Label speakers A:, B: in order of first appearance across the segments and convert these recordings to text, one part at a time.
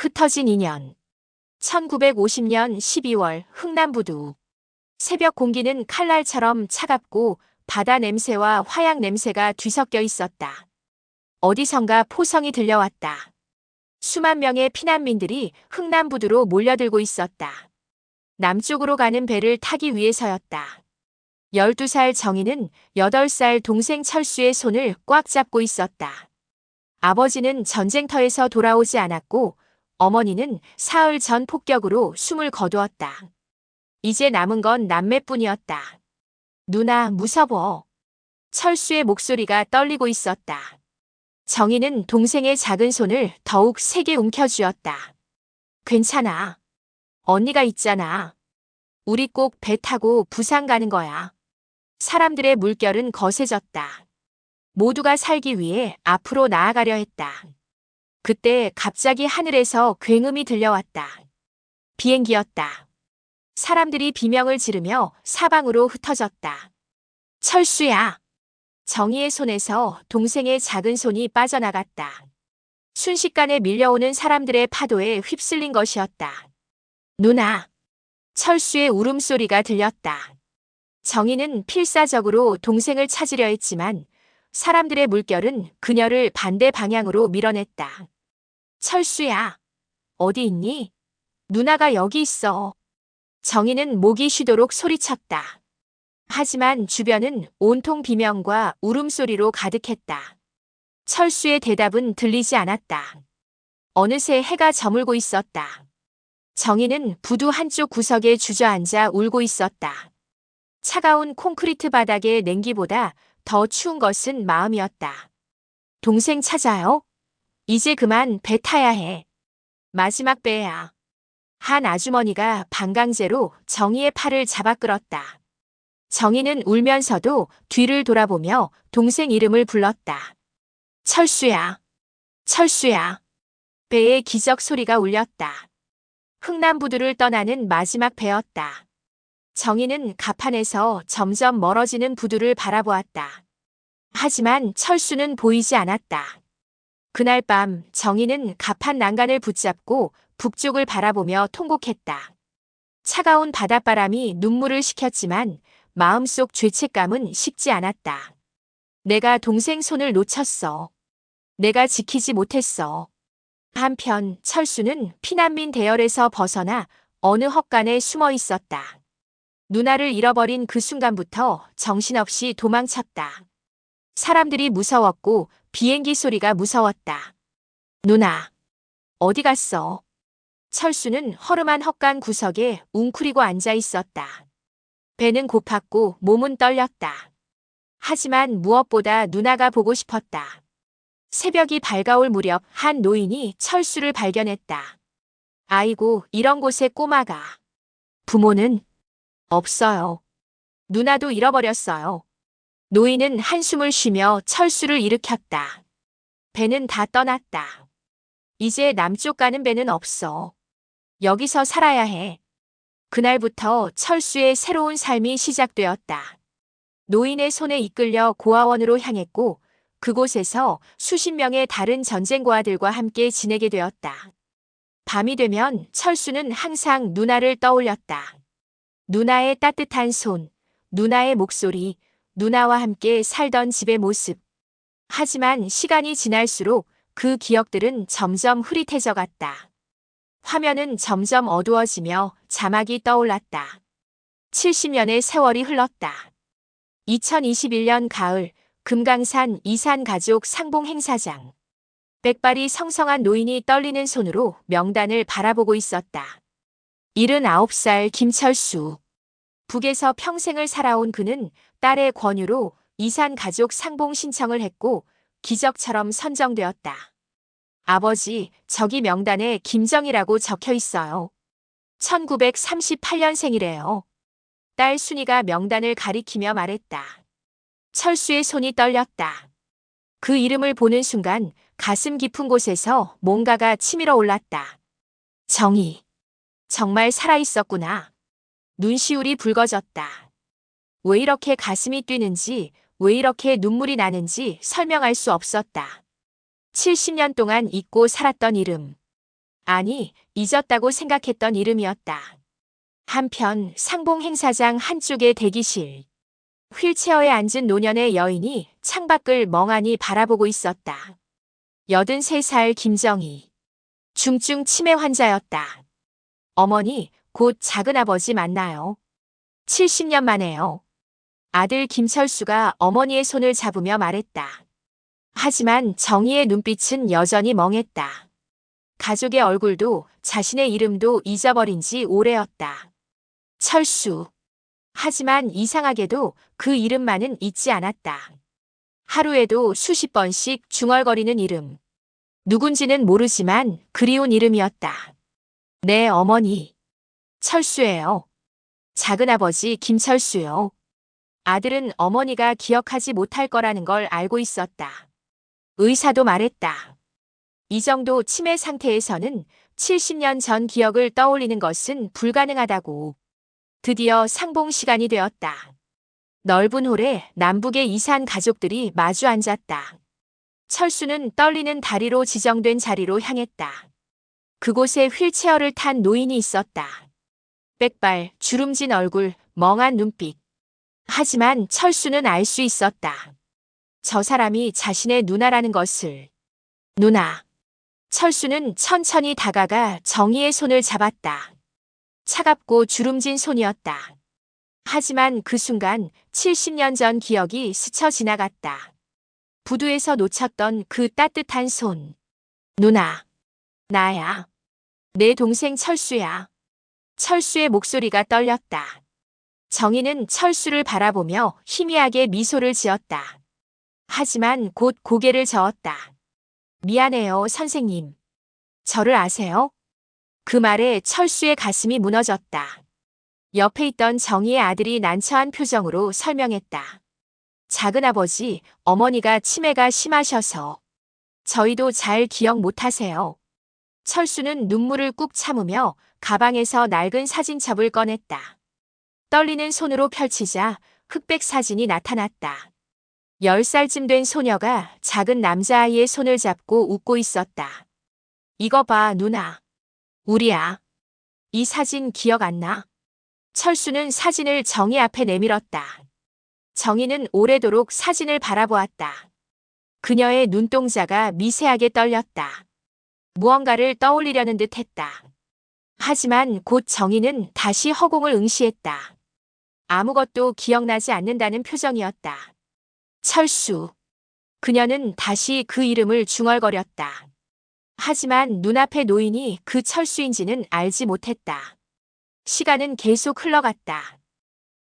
A: 흩어진 인연. 1950년 12월 흥남부두. 새벽 공기는 칼날처럼 차갑고 바다 냄새와 화약 냄새가 뒤섞여 있었다. 어디선가 포성이 들려왔다. 수만 명의 피난민들이 흥남부두로 몰려들고 있었다. 남쪽으로 가는 배를 타기 위해서였다. 12살 정희는 8살 동생 철수의 손을 꽉 잡고 있었다. 아버지는 전쟁터에서 돌아오지 않았고 어머니는 사흘 전 폭격으로 숨을 거두었다. 이제 남은 건 남매뿐이었다. 누나, 무서워. 철수의 목소리가 떨리고 있었다. 정희는 동생의 작은 손을 더욱 세게 움켜쥐었다. 괜찮아. 언니가 있잖아. 우리 꼭 배 타고 부산 가는 거야. 사람들의 물결은 거세졌다. 모두가 살기 위해 앞으로 나아가려 했다. 그때 갑자기 하늘에서 굉음이 들려왔다. 비행기였다. 사람들이 비명을 지르며 사방으로 흩어졌다. 철수야! 정희의 손에서 동생의 작은 손이 빠져나갔다. 순식간에 밀려오는 사람들의 파도에 휩쓸린 것이었다. 누나! 철수의 울음소리가 들렸다. 정희는 필사적으로 동생을 찾으려 했지만 사람들의 물결은 그녀를 반대 방향으로 밀어냈다. 철수야, 어디 있니? 누나가 여기 있어. 정희는 목이 쉬도록 소리쳤다. 하지만 주변은 온통 비명과 울음소리로 가득했다. 철수의 대답은 들리지 않았다. 어느새 해가 저물고 있었다. 정희는 부두 한쪽 구석에 주저앉아 울고 있었다. 차가운 콘크리트 바닥의 냉기보다 더 추운 것은 마음이었다. 동생 찾아요? 이제 그만 배 타야 해. 마지막 배야. 한 아주머니가 반강제로 정희의 팔을 잡아 끌었다. 정희는 울면서도 뒤를 돌아보며 동생 이름을 불렀다. 철수야. 철수야. 배의 기적 소리가 울렸다. 흥남부두를 떠나는 마지막 배였다. 정희는 갑판에서 점점 멀어지는 부두를 바라보았다. 하지만 철수는 보이지 않았다. 그날 밤 정희는 갑판 난간을 붙잡고 북쪽을 바라보며 통곡했다. 차가운 바닷바람이 눈물을 식혔지만 마음속 죄책감은 식지 않았다. 내가 동생 손을 놓쳤어. 내가 지키지 못했어. 한편 철수는 피난민 대열에서 벗어나 어느 헛간에 숨어 있었다. 누나를 잃어버린 그 순간부터 정신없이 도망쳤다. 사람들이 무서웠고 비행기 소리가 무서웠다. 누나, 어디 갔어? 철수는 허름한 헛간 구석에 웅크리고 앉아 있었다. 배는 고팠고 몸은 떨렸다. 하지만 무엇보다 누나가 보고 싶었다. 새벽이 밝아올 무렵 한 노인이 철수를 발견했다. 아이고, 이런 곳에 꼬마가. 부모는? 없어요. 누나도 잃어버렸어요. 노인은 한숨을 쉬며 철수를 일으켰다. 배는 다 떠났다. 이제 남쪽 가는 배는 없어. 여기서 살아야 해. 그날부터 철수의 새로운 삶이 시작되었다. 노인의 손에 이끌려 고아원으로 향했고 그곳에서 수십 명의 다른 전쟁고아들과 함께 지내게 되었다. 밤이 되면 철수는 항상 누나를 떠올렸다. 누나의 따뜻한 손, 누나의 목소리, 누나와 함께 살던 집의 모습. 하지만 시간이 지날수록 그 기억들은 점점 흐릿해져 갔다. 화면은 점점 어두워지며 자막이 떠올랐다. 70년의 세월이 흘렀다. 2021년 가을, 금강산 이산 가족 상봉 행사장. 백발이 성성한 노인이 떨리는 손으로 명단을 바라보고 있었다. 79살 김철수. 북에서 평생을 살아온 그는 딸의 권유로 이산 가족 상봉 신청을 했고 기적처럼 선정되었다. 아버지, 저기 명단에 김정희라고 적혀 있어요. 1938년생이래요. 딸 순이가 명단을 가리키며 말했다. 철수의 손이 떨렸다. 그 이름을 보는 순간 가슴 깊은 곳에서 뭔가가 치밀어 올랐다. 정희. 정말 살아있었구나. 눈시울이 붉어졌다. 왜 이렇게 가슴이 뛰는지, 왜 이렇게 눈물이 나는지 설명할 수 없었다. 70년 동안 잊고 살았던 이름. 아니, 잊었다고 생각했던 이름이었다. 한편 상봉 행사장 한쪽의 대기실. 휠체어에 앉은 노년의 여인이 창밖을 멍하니 바라보고 있었다. 83살 김정희. 중증 치매 환자였다. 어머니, 곧 작은아버지 만나요. 70년 만에요. 아들 김철수가 어머니의 손을 잡으며 말했다. 하지만 정희의 눈빛은 여전히 멍했다. 가족의 얼굴도 자신의 이름도 잊어버린 지 오래였다. 철수. 하지만 이상하게도 그 이름만은 잊지 않았다. 하루에도 수십 번씩 중얼거리는 이름. 누군지는 모르지만 그리운 이름이었다. 내 어머니. 철수예요. 작은아버지 김철수요. 아들은 어머니가 기억하지 못할 거라는 걸 알고 있었다. 의사도 말했다. 이 정도 치매 상태에서는 70년 전 기억을 떠올리는 것은 불가능하다고. 드디어 상봉 시간이 되었다. 넓은 홀에 남북의 이산 가족들이 마주 앉았다. 철수는 떨리는 다리로 지정된 자리로 향했다. 그곳에 휠체어를 탄 노인이 있었다. 빽발, 주름진 얼굴, 멍한 눈빛. 하지만 철수는 알 수 있었다. 저 사람이 자신의 누나라는 것을. 누나. 철수는 천천히 다가가 정희의 손을 잡았다. 차갑고 주름진 손이었다. 하지만 그 순간 70년 전 기억이 스쳐 지나갔다. 부두에서 놓쳤던 그 따뜻한 손. 누나. 나야. 내 동생 철수야. 철수의 목소리가 떨렸다. 정희는 철수를 바라보며 희미하게 미소를 지었다. 하지만 곧 고개를 저었다. 미안해요, 선생님. 저를 아세요? 그 말에 철수의 가슴이 무너졌다. 옆에 있던 정희의 아들이 난처한 표정으로 설명했다. 작은아버지, 어머니가 치매가 심하셔서. 저희도 잘 기억 못하세요. 철수는 눈물을 꾹 참으며 가방에서 낡은 사진첩을 꺼냈다. 떨리는 손으로 펼치자 흑백 사진이 나타났다. 10살쯤 된 소녀가 작은 남자아이의 손을 잡고 웃고 있었다. 이거 봐, 누나. 우리야. 이 사진 기억 안 나? 철수는 사진을 정희 앞에 내밀었다. 정희는 오래도록 사진을 바라보았다. 그녀의 눈동자가 미세하게 떨렸다. 무언가를 떠올리려는 듯 했다. 하지만 곧 정희는 다시 허공을 응시했다. 아무것도 기억나지 않는다는 표정이었다. 철수. 그녀는 다시 그 이름을 중얼거렸다. 하지만 눈앞의 노인이 그 철수인지는 알지 못했다. 시간은 계속 흘러갔다.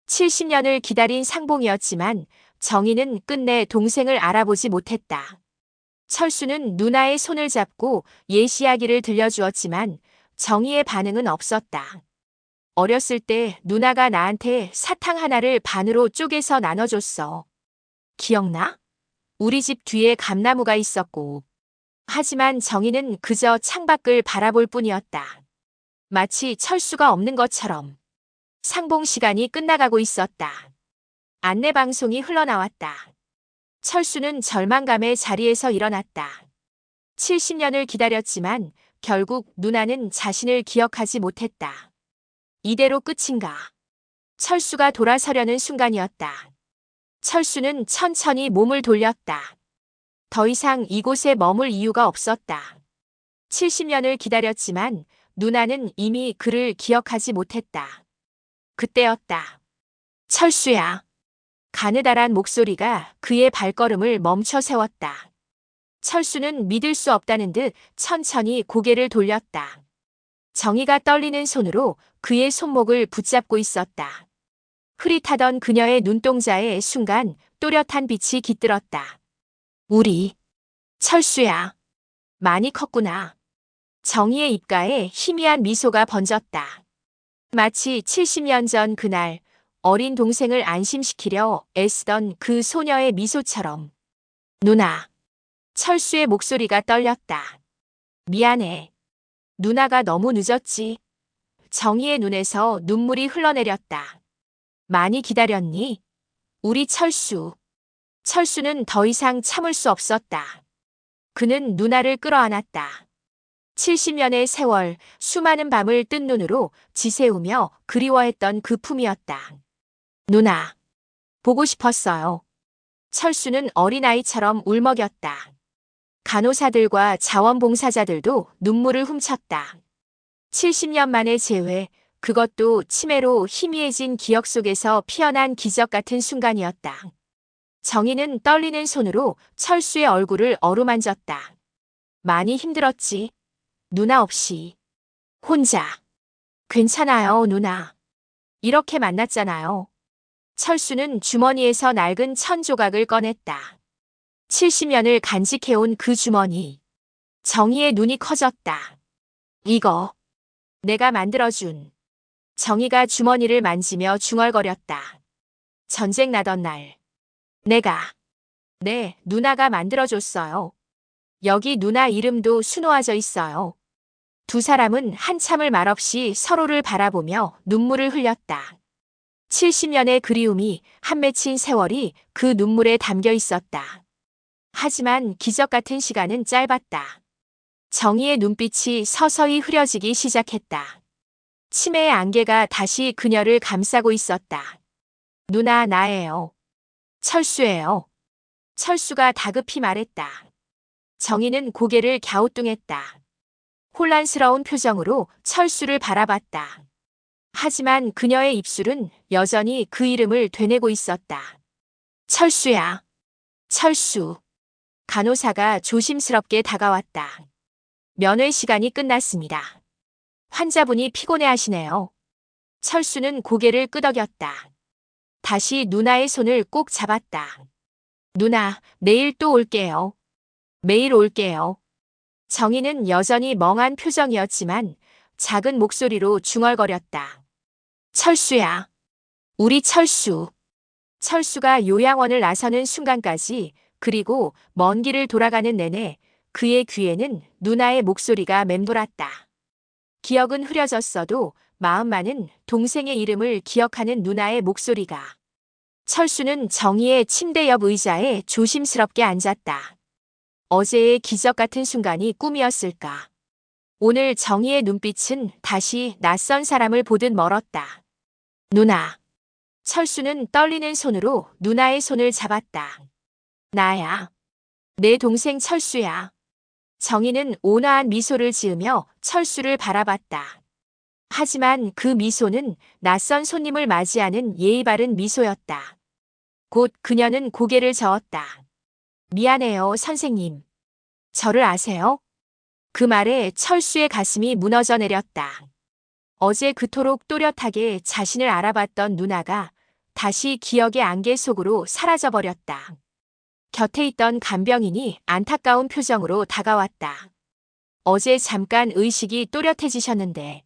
A: 70년을 기다린 상봉이었지만 정희는 끝내 동생을 알아보지 못했다. 철수는 누나의 손을 잡고 옛 이야기를 들려주었지만 정희의 반응은 없었다. 어렸을 때 누나가 나한테 사탕 하나를 반으로 쪼개서 나눠줬어. 기억나? 우리 집 뒤에 감나무가 있었고. 하지만 정희는 그저 창밖을 바라볼 뿐이었다. 마치 철수가 없는 것처럼. 상봉 시간이 끝나가고 있었다. 안내방송이 흘러나왔다. 철수는 절망감에 자리에서 일어났다. 70년을 기다렸지만 결국 누나는 자신을 기억하지 못했다. 이대로 끝인가? 철수가 돌아서려는 순간이었다. 철수는 천천히 몸을 돌렸다. 더 이상 이곳에 머물 이유가 없었다. 70년을 기다렸지만 누나는 이미 그를 기억하지 못했다. 그때였다. 철수야. 가느다란 목소리가 그의 발걸음을 멈춰 세웠다. 철수는 믿을 수 없다는 듯 천천히 고개를 돌렸다. 정희가 떨리는 손으로 그의 손목을 붙잡고 있었다. 흐릿하던 그녀의 눈동자에 순간 또렷한 빛이 깃들었다. 우리. 철수야. 많이 컸구나. 정희의 입가에 희미한 미소가 번졌다. 마치 70년 전 그날 어린 동생을 안심시키려 애쓰던 그 소녀의 미소처럼. 누나. 철수의 목소리가 떨렸다. 미안해. 누나가 너무 늦었지. 정희의 눈에서 눈물이 흘러내렸다. 많이 기다렸니? 우리 철수. 철수는 더 이상 참을 수 없었다. 그는 누나를 끌어안았다. 70년의 세월, 수많은 밤을 뜬 눈으로 지새우며 그리워했던 그 품이었다. 누나, 보고 싶었어요. 철수는 어린아이처럼 울먹였다. 간호사들과 자원봉사자들도 눈물을 훔쳤다. 70년 만의 재회, 그것도 치매로 희미해진 기억 속에서 피어난 기적 같은 순간이었다. 정희는 떨리는 손으로 철수의 얼굴을 어루만졌다. 많이 힘들었지. 누나 없이. 혼자. 괜찮아요, 누나. 이렇게 만났잖아요. 철수는 주머니에서 낡은 천 조각을 꺼냈다. 70년을 간직해온 그 주머니. 정희의 눈이 커졌다. 이거. 내가 만들어준. 정희가 주머니를 만지며 중얼거렸다. 전쟁 나던 날. 네, 누나가 만들어줬어요. 여기 누나 이름도 수놓아져 있어요. 두 사람은 한참을 말없이 서로를 바라보며 눈물을 흘렸다. 70년의 그리움이 한 맺힌 세월이 그 눈물에 담겨 있었다. 하지만 기적 같은 시간은 짧았다. 정희의 눈빛이 서서히 흐려지기 시작했다. 치매의 안개가 다시 그녀를 감싸고 있었다. 누나, 나예요. 철수예요. 철수가 다급히 말했다. 정희는 고개를 갸우뚱했다. 혼란스러운 표정으로 철수를 바라봤다. 하지만 그녀의 입술은 여전히 그 이름을 되뇌고 있었다. 철수야. 철수. 간호사가 조심스럽게 다가왔다. 면회 시간이 끝났습니다. 환자분이 피곤해하시네요. 철수는 고개를 끄덕였다. 다시 누나의 손을 꼭 잡았다. 누나, 내일 또 올게요. 매일 올게요. 정희는 여전히 멍한 표정이었지만 작은 목소리로 중얼거렸다. 철수야. 우리 철수. 철수가 요양원을 나서는 순간까지, 그리고 먼 길을 돌아가는 내내 그의 귀에는 누나의 목소리가 맴돌았다. 기억은 흐려졌어도 마음만은 동생의 이름을 기억하는 누나의 목소리가. 철수는 정희의 침대 옆 의자에 조심스럽게 앉았다. 어제의 기적 같은 순간이 꿈이었을까? 오늘 정희의 눈빛은 다시 낯선 사람을 보듯 멀었다. 누나. 철수는 떨리는 손으로 누나의 손을 잡았다. 나야. 내 동생 철수야. 정희는 온화한 미소를 지으며 철수를 바라봤다. 하지만 그 미소는 낯선 손님을 맞이하는 예의 바른 미소였다. 곧 그녀는 고개를 저었다. 미안해요, 선생님. 저를 아세요? 그 말에 철수의 가슴이 무너져 내렸다. 어제 그토록 또렷하게 자신을 알아봤던 누나가 다시 기억의 안개 속으로 사라져버렸다. 곁에 있던 간병인이 안타까운 표정으로 다가왔다. 어제 잠깐 의식이 또렷해지셨는데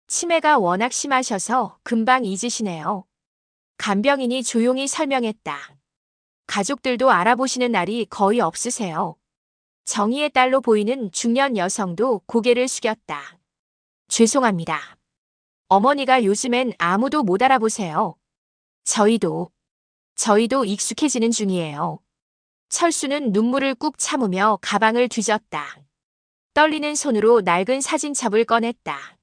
A: 치매가 워낙 심하셔서 금방 잊으시네요. 간병인이 조용히 설명했다. 가족들도 알아보시는 날이 거의 없으세요. 정희의 딸로 보이는 중년 여성도 고개를 숙였다. 죄송합니다. 어머니가 요즘엔 아무도 못 알아보세요. 저희도 익숙해지는 중이에요. 철수는 눈물을 꾹 참으며 가방을 뒤졌다. 떨리는 손으로 낡은 사진첩을 꺼냈다.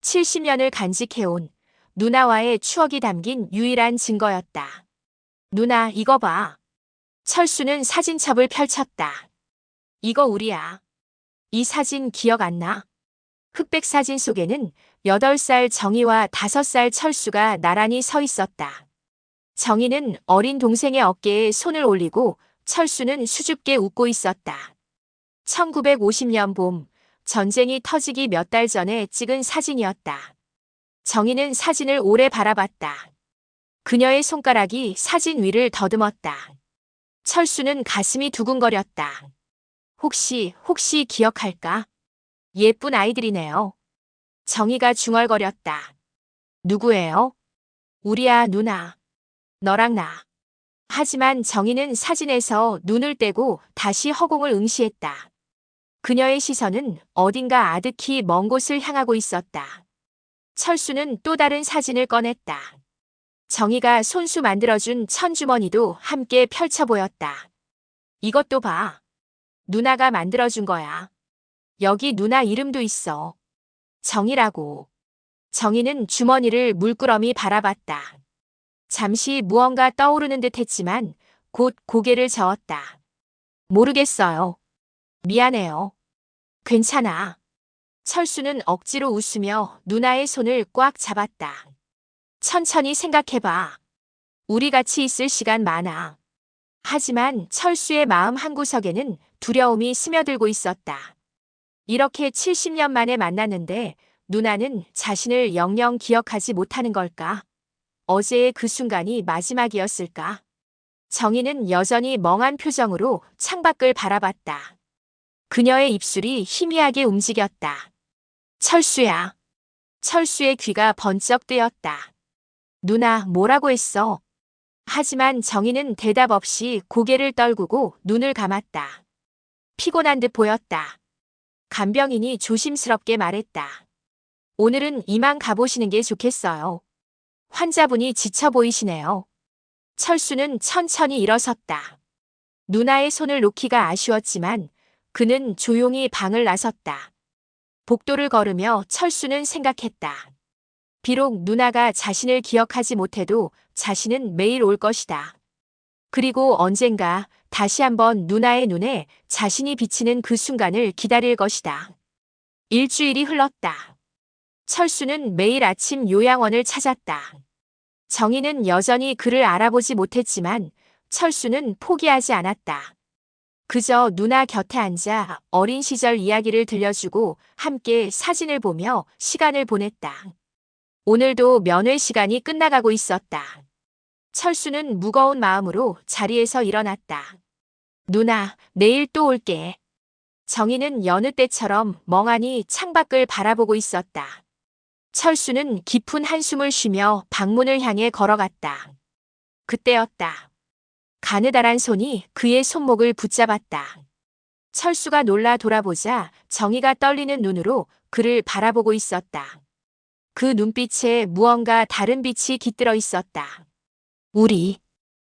A: 70년을 간직해온 누나와의 추억이 담긴 유일한 증거였다. 누나, 이거 봐. 철수는 사진첩을 펼쳤다. 이거 우리야. 이 사진 기억 안 나? 흑백 사진 속에는 8살 정희와 5살 철수가 나란히 서 있었다. 정희는 어린 동생의 어깨에 손을 올리고 철수는 수줍게 웃고 있었다. 1950년 봄, 전쟁이 터지기 몇 달 전에 찍은 사진이었다. 정희는 사진을 오래 바라봤다. 그녀의 손가락이 사진 위를 더듬었다. 철수는 가슴이 두근거렸다. 혹시 기억할까? 예쁜 아이들이네요. 정희가 중얼거렸다. 누구예요? 우리야, 누나. 너랑 나. 하지만 정희는 사진에서 눈을 떼고 다시 허공을 응시했다. 그녀의 시선은 어딘가 아득히 먼 곳을 향하고 있었다. 철수는 또 다른 사진을 꺼냈다. 정희가 손수 만들어준 천주머니도 함께 펼쳐 보였다. 이것도 봐. 누나가 만들어준 거야. 여기 누나 이름도 있어. 정이라고. 정이는 주머니를 물끄러미 바라봤다. 잠시 무언가 떠오르는 듯 했지만 곧 고개를 저었다. 모르겠어요. 미안해요. 괜찮아. 철수는 억지로 웃으며 누나의 손을 꽉 잡았다. 천천히 생각해봐. 우리 같이 있을 시간 많아. 하지만 철수의 마음 한구석에는 두려움이 스며들고 있었다. 이렇게 70년 만에 만났는데 누나는 자신을 영영 기억하지 못하는 걸까? 어제의 그 순간이 마지막이었을까? 정희는 여전히 멍한 표정으로 창밖을 바라봤다. 그녀의 입술이 희미하게 움직였다. 철수야. 철수의 귀가 번쩍 뜨였다. 누나, 뭐라고 했어? 하지만 정희는 대답 없이 고개를 떨구고 눈을 감았다. 피곤한 듯 보였다. 간병인이 조심스럽게 말했다. 오늘은 이만 가보시는 게 좋겠어요. 환자분이 지쳐 보이시네요. 철수는 천천히 일어섰다. 누나의 손을 놓기가 아쉬웠지만 그는 조용히 방을 나섰다. 복도를 걸으며 철수는 생각했다. 비록 누나가 자신을 기억하지 못해도 자신은 매일 올 것이다. 그리고 언젠가 다시 한번 누나의 눈에 자신이 비치는 그 순간을 기다릴 것이다. 일주일이 흘렀다. 철수는 매일 아침 요양원을 찾았다. 정희는 여전히 그를 알아보지 못했지만 철수는 포기하지 않았다. 그저 누나 곁에 앉아 어린 시절 이야기를 들려주고 함께 사진을 보며 시간을 보냈다. 오늘도 면회 시간이 끝나가고 있었다. 철수는 무거운 마음으로 자리에서 일어났다. 누나, 내일 또 올게. 정희는 여느 때처럼 멍하니 창밖을 바라보고 있었다. 철수는 깊은 한숨을 쉬며 방문을 향해 걸어갔다. 그때였다. 가느다란 손이 그의 손목을 붙잡았다. 철수가 놀라 돌아보자 정희가 떨리는 눈으로 그를 바라보고 있었다. 그 눈빛에 무언가 다른 빛이 깃들어 있었다. 우리.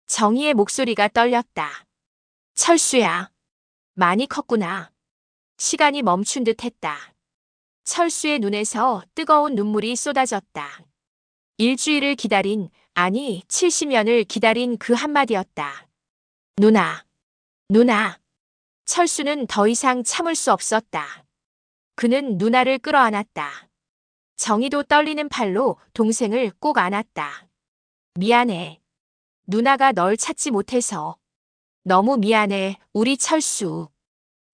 A: 정희의 목소리가 떨렸다. 철수야. 많이 컸구나. 시간이 멈춘 듯 했다. 철수의 눈에서 뜨거운 눈물이 쏟아졌다. 일주일을 기다린, 아니 70년을 기다린 그 한마디였다. 누나. 누나. 철수는 더 이상 참을 수 없었다. 그는 누나를 끌어안았다. 정희도 떨리는 팔로 동생을 꼭 안았다. 미안해. 누나가 널 찾지 못해서. 너무 미안해, 우리 철수.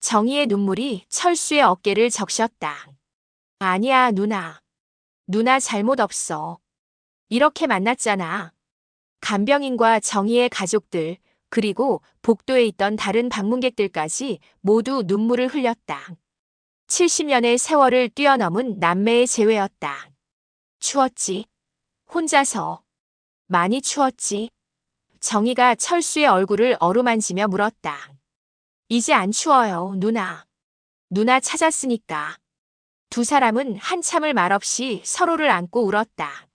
A: 정희의 눈물이 철수의 어깨를 적셨다. 아니야, 누나. 누나 잘못 없어. 이렇게 만났잖아. 간병인과 정희의 가족들, 그리고 복도에 있던 다른 방문객들까지 모두 눈물을 흘렸다. 70년의 세월을 뛰어넘은 남매의 재회였다. 추웠지? 혼자서. 많이 추웠지? 정희가 철수의 얼굴을 어루만지며 물었다. 이제 안 추워요, 누나. 누나 찾았으니까. 두 사람은 한참을 말없이 서로를 안고 울었다.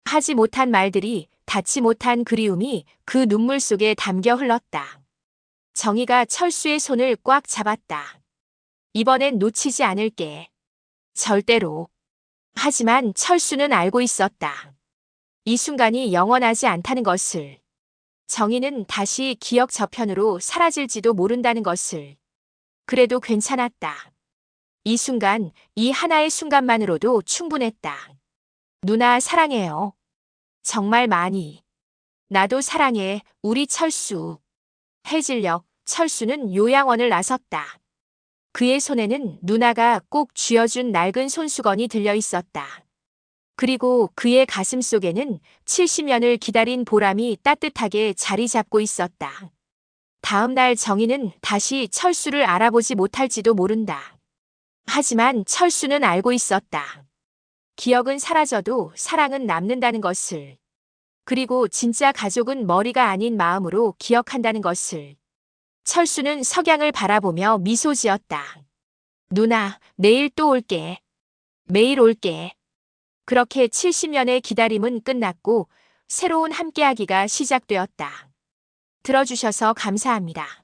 A: 하지 못한 말들이, 닿지 못한 그리움이 그 눈물 속에 담겨 흘렀다. 정희가 철수의 손을 꽉 잡았다. 이번엔 놓치지 않을게. 절대로. 하지만 철수는 알고 있었다. 이 순간이 영원하지 않다는 것을. 정희는 다시 기억 저편으로 사라질지도 모른다는 것을. 그래도 괜찮았다. 이 순간, 이 하나의 순간만으로도 충분했다. 누나 사랑해요. 정말 많이. 나도 사랑해, 우리 철수. 해질녘, 철수는 요양원을 나섰다. 그의 손에는 누나가 꼭 쥐어준 낡은 손수건이 들려 있었다. 그리고 그의 가슴 속에는 70년을 기다린 보람이 따뜻하게 자리 잡고 있었다. 다음 날 정희는 다시 철수를 알아보지 못할지도 모른다. 하지만 철수는 알고 있었다. 기억은 사라져도 사랑은 남는다는 것을. 그리고 진짜 가족은 머리가 아닌 마음으로 기억한다는 것을. 철수는 석양을 바라보며 미소 지었다. 누나, 내일 또 올게. 매일 올게. 그렇게 70년의 기다림은 끝났고 새로운 함께하기가 시작되었다. 들어주셔서 감사합니다.